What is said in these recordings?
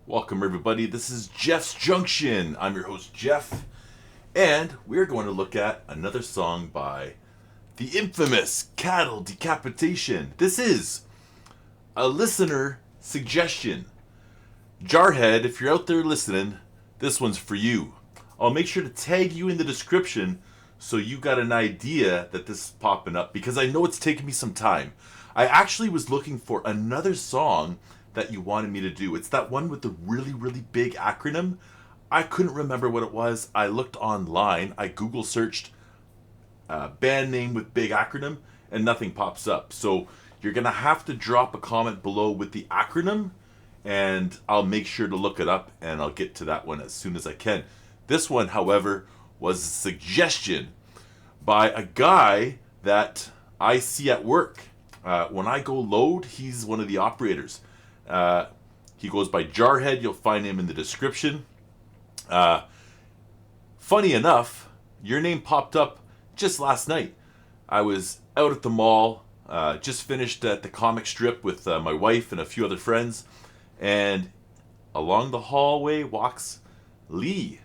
Welcome everybody, this is Jeff's Junction. I'm your host Jeff, and we're going to look at another song by the infamous Cattle Decapitation. This is a listener suggestion. Jarhead, if you're out there listening, this one's for you. I'll make sure to tag you in the description so you got an idea that this is popping up, because I know it's taken me some time. I actually was looking for another song that you wanted me to do. It's that one with the really, really big acronym. I couldn't remember what it was. I looked online. I Google searched band name with big acronym and nothing pops up. So you're going to have to drop a comment below with the acronym and I'll make sure to look it up and I'll get to that one as soon as I can. This one, however, was a suggestion by a guy that I see at work. When I go load, he's one of the operators. He goes by Jarhead. You'll find him in the description. Funny enough, your name popped up just last night. I was out at the mall, just finished at the comic strip with my wife and a few other friends, and along the hallway walks Lee.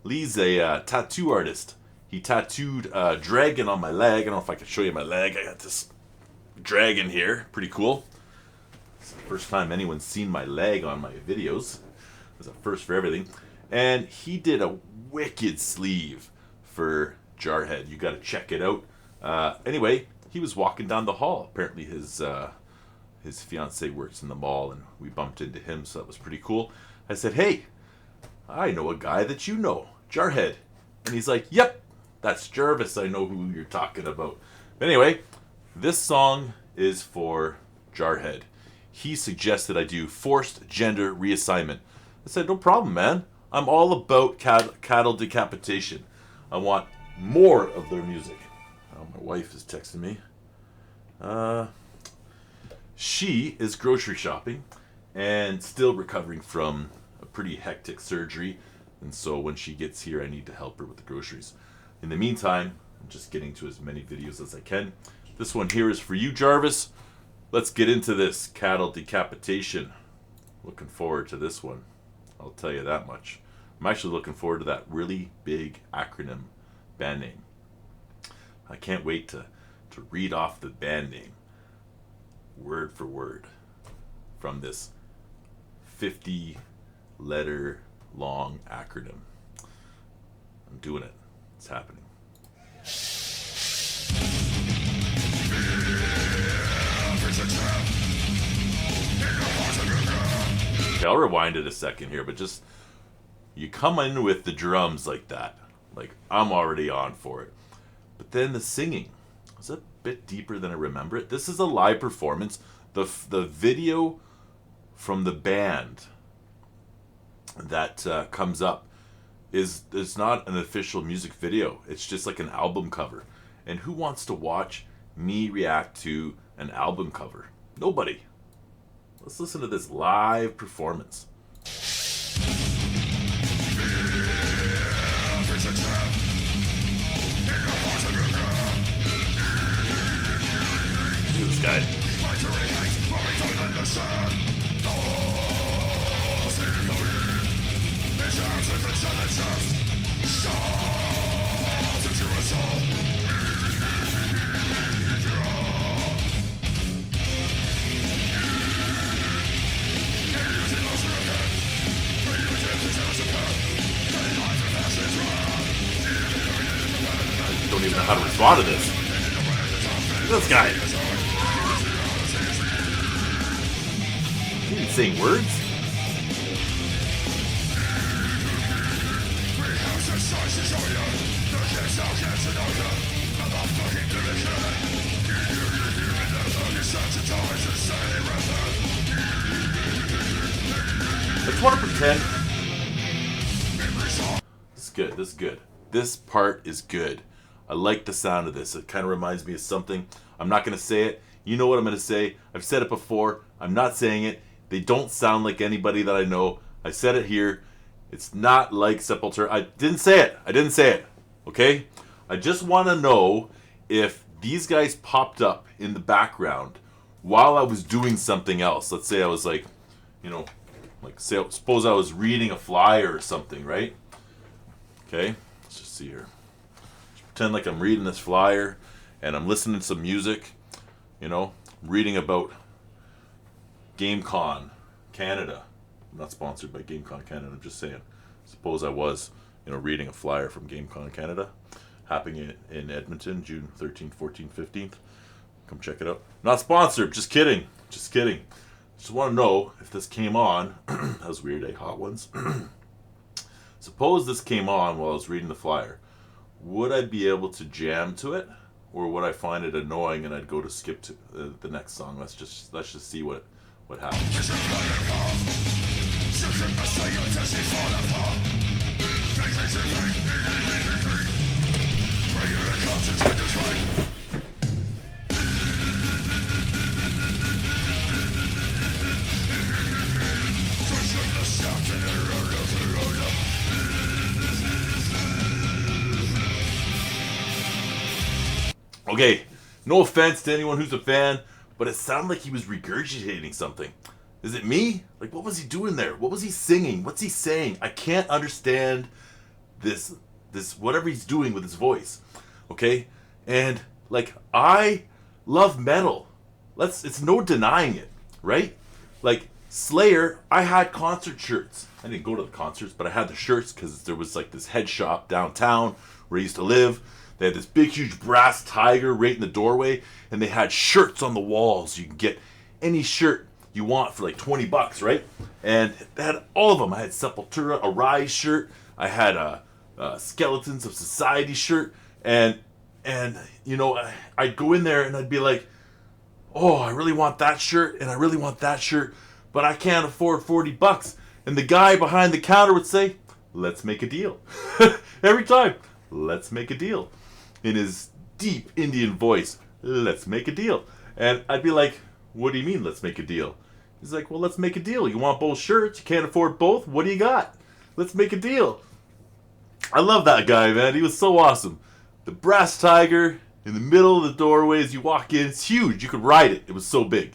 Lee's a tattoo artist. He tattooed a dragon on my leg. I don't know if I can show you my leg. I got this dragon here. Pretty cool. It's the first time anyone's seen my leg on my videos. It's a first for everything. And he did a wicked sleeve for Jarhead. You got to check it out. Anyway, he was walking down the hall. Apparently his fiance works in the mall, and we bumped into him, so that was pretty cool. I said, "Hey, I know a guy that you know, Jarhead." And he's like, "Yep, that's Jarvis. I know who you're talking about." Anyway, this song is for Jarhead. He suggested I do forced gender reassignment. I said, no problem, man. I'm all about cattle decapitation. I want more of their music. Oh, my wife is texting me. She is grocery shopping and still recovering from a pretty hectic surgery. And so when she gets here, I need to help her with the groceries. In the meantime, I'm just getting to as many videos as I can. This one here is for you, Jarvis. Let's get into this cattle decapitation. Looking forward to this one. I'll tell you that much. I'm actually looking forward to that really big acronym band name. I can't wait to read off the band name word for word from this 50-letter long acronym. I'm doing it. It's happening. Okay, I'll rewind it a second here, but just you come in with the drums like that, like I'm already on for it. But then the singing is a bit deeper than I remember it. This is a live performance. The video from the band that comes up is not an official music video. It's just like an album cover. And who wants to watch me react to an album cover? Nobody. Let's listen to this live performance. Look at this guy. Don't even know how to respond to this. Look at this guy. He didn't sing words. I just want to pretend. This is good. This is good. This part is good. I like the sound of this. It kind of reminds me of something. I'm not going to say it. You know what I'm going to say. I've said it before. I'm not saying it. They don't sound like anybody that I know. I said it here. It's not like Sepultura. I didn't say it. I didn't say it. Okay? I just want to know if these guys popped up in the background while I was doing something else. Let's say I was like, Like, say, suppose I was reading a flyer or something, right? Okay, let's just see here. Just pretend like I'm reading this flyer and I'm listening to some music, you know, reading about GameCon Canada. I'm not sponsored by GameCon Canada, I'm just saying. Suppose I was, you know, reading a flyer from GameCon Canada, happening in Edmonton, June 13th, 14th, 15th. Come check it out. Not sponsored, just kidding. Just kidding. Just want to know if this came on. That was weird, eh? Hot ones. Suppose this came on while I was reading the flyer. Would I be able to jam to it? Or would I find it annoying and I'd go to skip to the next song? Let's just see what happens. Okay, no offense to anyone who's a fan, but it sounded like he was regurgitating something. Is it me? Like, what was he doing there? What was he singing? What's he saying? I can't understand this whatever he's doing with his voice. Okay? And like, I love metal. It's no denying it, right? Like, Slayer, I had concert shirts. I didn't go to the concerts, but I had the shirts because there was like this head shop downtown where I used to live. They had this big, huge brass tiger right in the doorway, and they had shirts on the walls. You can get any shirt you want for like $20, right? And they had all of them. I had Sepultura, a Rise shirt. I had a Skeletons of Society shirt, and you know, I'd go in there and I'd be like, oh, I really want that shirt, and I really want that shirt, but I can't afford $40. And the guy behind the counter would say, let's make a deal. Every time, let's make a deal. In his deep Indian voice, let's make a deal. And I'd be like, what do you mean, let's make a deal? He's like, well, let's make a deal. You want both shirts? You can't afford both? What do you got? Let's make a deal. I love that guy, man. He was so awesome. The brass tiger in the middle of the doorway as you walk in. It's huge. You could ride it. It was so big.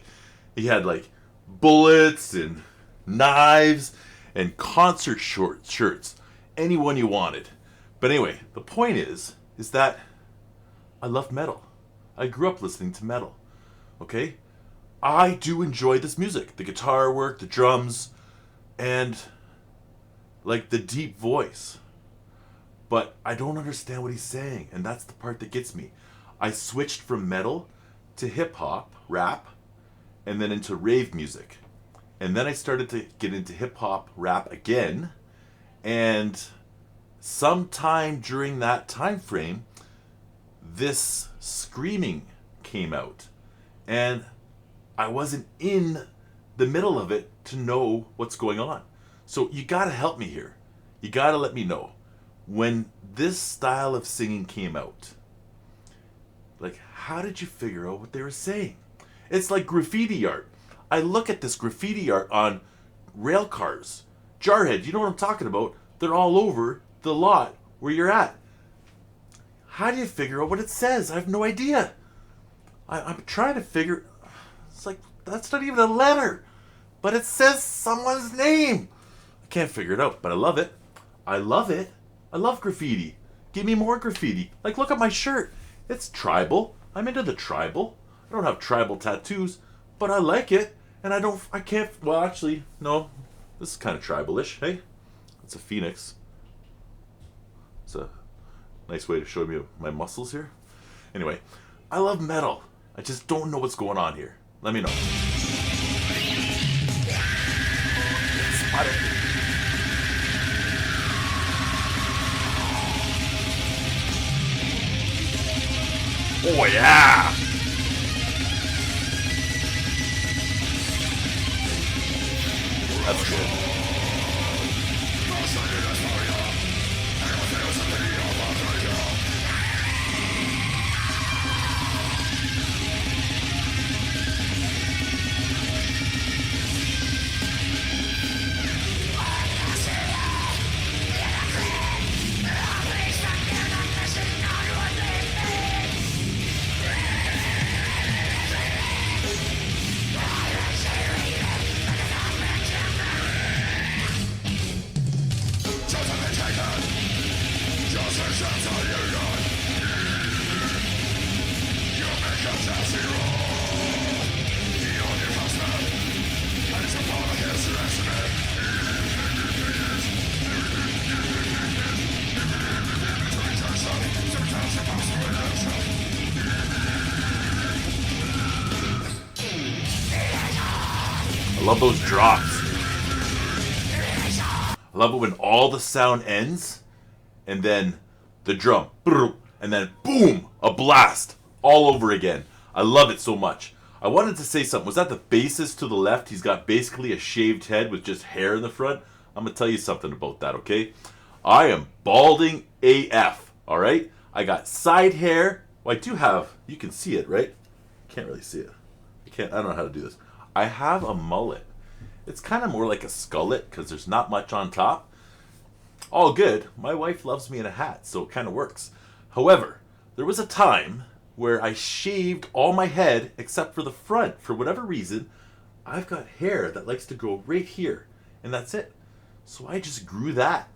He had like bullets and knives and concert shirts. Any one you wanted. But anyway, the point is that I love metal. I grew up listening to metal. Okay? I do enjoy this music. The guitar work, the drums, and like the deep voice. But I don't understand what he's saying, and that's the part that gets me. I switched from metal to hip hop, rap, and then into rave music. And then I started to get into hip hop, rap again, and sometime during that time frame, this screaming came out, and I wasn't in the middle of it to know what's going on. So you gotta help me here. You gotta let me know. When this style of singing came out, like, how did you figure out what they were saying? It's like graffiti art. I look at this graffiti art on rail cars. Jarhead, you know what I'm talking about? They're all over the lot where you're at. How do you figure out what it says? I have no idea. I'm trying to figure. It's like, that's not even a letter, but it says someone's name. I can't figure it out, but I love it. I love it. I love graffiti. Give me more graffiti. Like, look at my shirt. It's tribal. I'm into the tribal. I don't have tribal tattoos, but I like it. And I can't, well, actually, no. This is kind of tribal-ish, hey? It's a phoenix. It's a nice way to show me my muscles here. Anyway, I love metal. I just don't know what's going on here. Let me know. Oh yeah! That's good. I love those drops. I love it when all the sound ends and then the drum, and then boom, a blast all over again. I love it so much. I wanted to say something. Was that the bassist to the left? He's got basically a shaved head with just hair in the front. I'm going to tell you something about that, okay? I am balding AF, all right? I got side hair. Well, I do have, you can see it, right? Can't really see it. I don't know how to do this. I have a mullet. It's kind of more like a skullet because there's not much on top. All good. My wife loves me in a hat, so it kind of works. However, there was a time where I shaved all my head except for the front. For whatever reason, I've got hair that likes to go right here, and that's it. So I just grew that.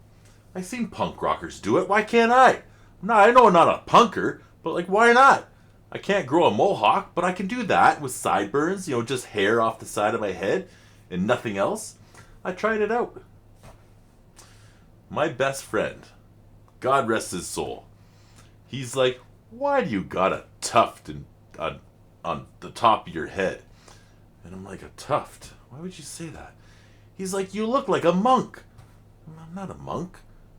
I've seen punk rockers do it. Why can't I? No, I know I'm not a punker, but like, why not? I can't grow a mohawk, but I can do that with sideburns, just hair off the side of my head and nothing else. I tried it out. My best friend, God rest his soul, he's like, why do you got a tuft on the top of your head? And I'm like, a tuft? Why would you say that? He's like, you look like a monk. I'm not a monk.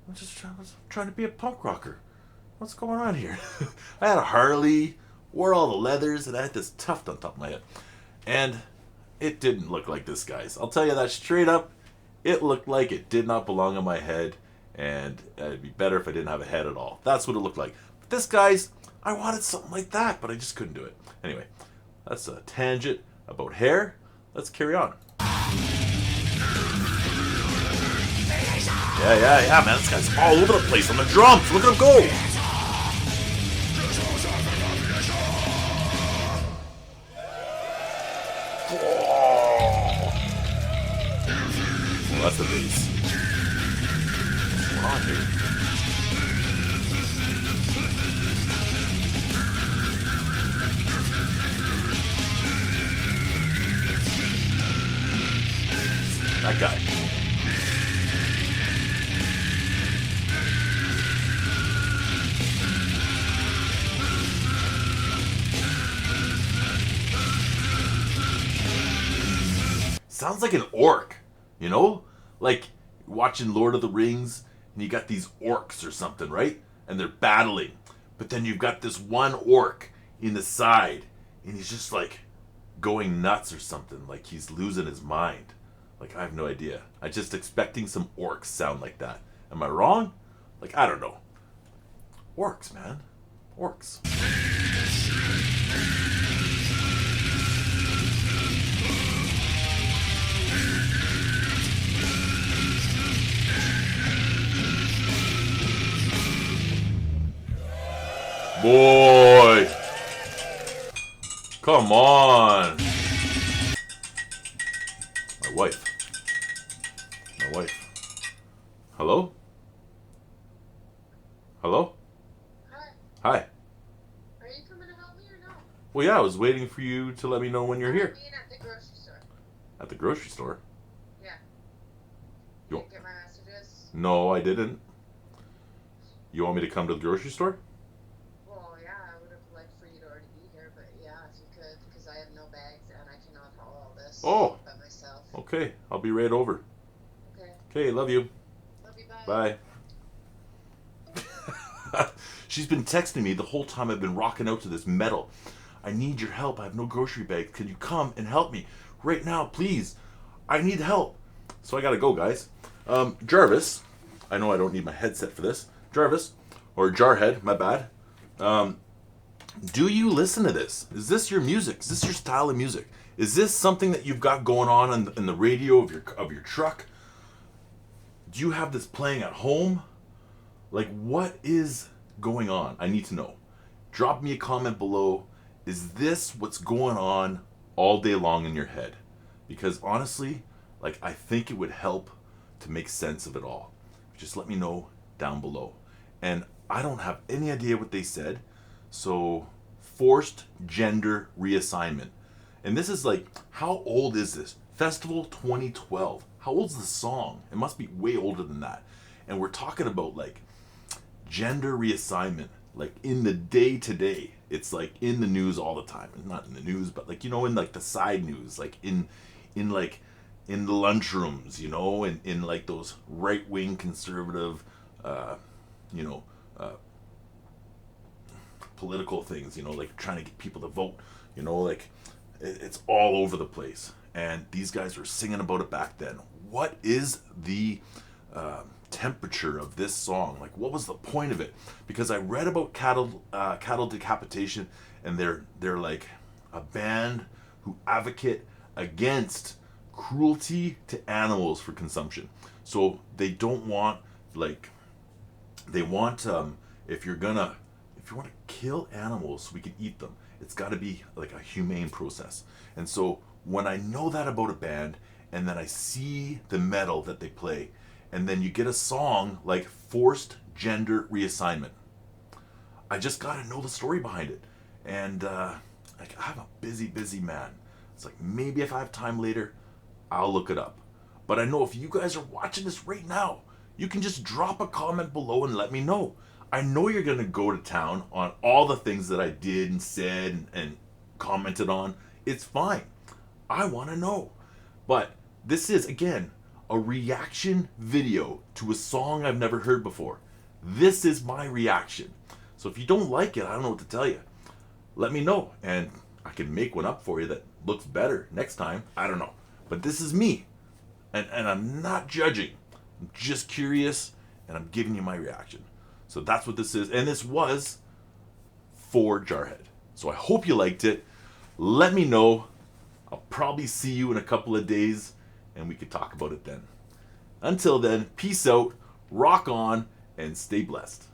I'm just trying to be a punk rocker. What's going on here? I had a Harley, wore all the leathers, and I had this tuft on top of my head. And it didn't look like this, guys. I'll tell you that straight up. It looked like it did not belong on my head, and it'd be better if I didn't have a head at all. That's what it looked like. But this, guys, I wanted something like that, but I just couldn't do it. Anyway, that's a tangent about hair. Let's carry on. Yeah, man. This guy's all over the place on the drums. Look at him go. Well, that's the bass. What's going on here? That guy. Sounds like an orc, Like watching Lord of the Rings and you got these orcs or something, right? And they're battling. But then you've got this one orc in the side and he's just like going nuts or something. Like he's losing his mind. Like I have no idea. I'm just expecting some orcs sound like that. Am I wrong? Like, I don't know. Orcs, man. Orcs. Boy! Come on! My wife. Hello? Hello? Hi. Hi. Are you coming to help me or no? Well, yeah, I was waiting for you to let me know when you're here. I'm being at the grocery store. At the grocery store? Yeah. You Didn't get my messages? No, I didn't. You want me to come to the grocery store? Well, yeah, I would have liked for you to already be here, but yeah, if you could, because I have no bags and I cannot haul all this by myself. Okay, I'll be right over. Okay. Okay, love you. Love you, bye. Bye. She's been texting me the whole time I've been rocking out to this metal. I need your help. I have no grocery bags. Can you come and help me right now, please? I need help. So I gotta go, guys. Jarvis, I know I don't need my headset for this. Jarvis, or Jarhead, my bad. Do you listen to this? Is this your music? Is this your style of music? Is this something that you've got going on in the radio of your truck? Do you have this playing at home? Like, what is going on? I need to know. Drop me a comment below. Is this what's going on all day long in your head? Because honestly, I think it would help to make sense of it all. Just let me know down below. and I don't have any idea what they said. So, forced gender reassignment. And this is like, how old is this? Festival 2012. How old's the song? It must be way older than that. And we're talking about like gender reassignment, like in the day to day. It's like in the news all the time. Not in the news, but like, in like the side news, like in like in the lunchrooms, and in like those right wing conservative, you know, political things, like trying to get people to vote, like it's all over the place. And these guys were singing about it back then. What is the temperature of this song? Like, what was the point of it? Because I read about Cattle Decapitation, and they're like a band who advocate against cruelty to animals for consumption. So they don't want they want if you want to kill animals so we can eat them, it's got to be like a humane process. And so when I know that about a band, and then I see the metal that they play, and then you get a song like Forced Gender Reassignment, I just got to know the story behind it. And like, I'm a busy man. It's like, maybe if I have time later, I'll look it up. But I know if you guys are watching this right now, you can just drop a comment below and let me know. I know you're going to go to town on all the things that I did and said and commented on. It's fine. I want to know. But this is, again, a reaction video to a song I've never heard before. This is my reaction. So if you don't like it, I don't know what to tell you. Let me know, and I can make one up for you that looks better next time. I don't know. But this is me. And I'm not judging. I'm just curious, and I'm giving you my reaction. So that's what this is. And this was for Jarhead. So I hope you liked it. Let me know. I'll probably see you in a couple of days, and we could talk about it then. Until then, peace out, rock on, and stay blessed.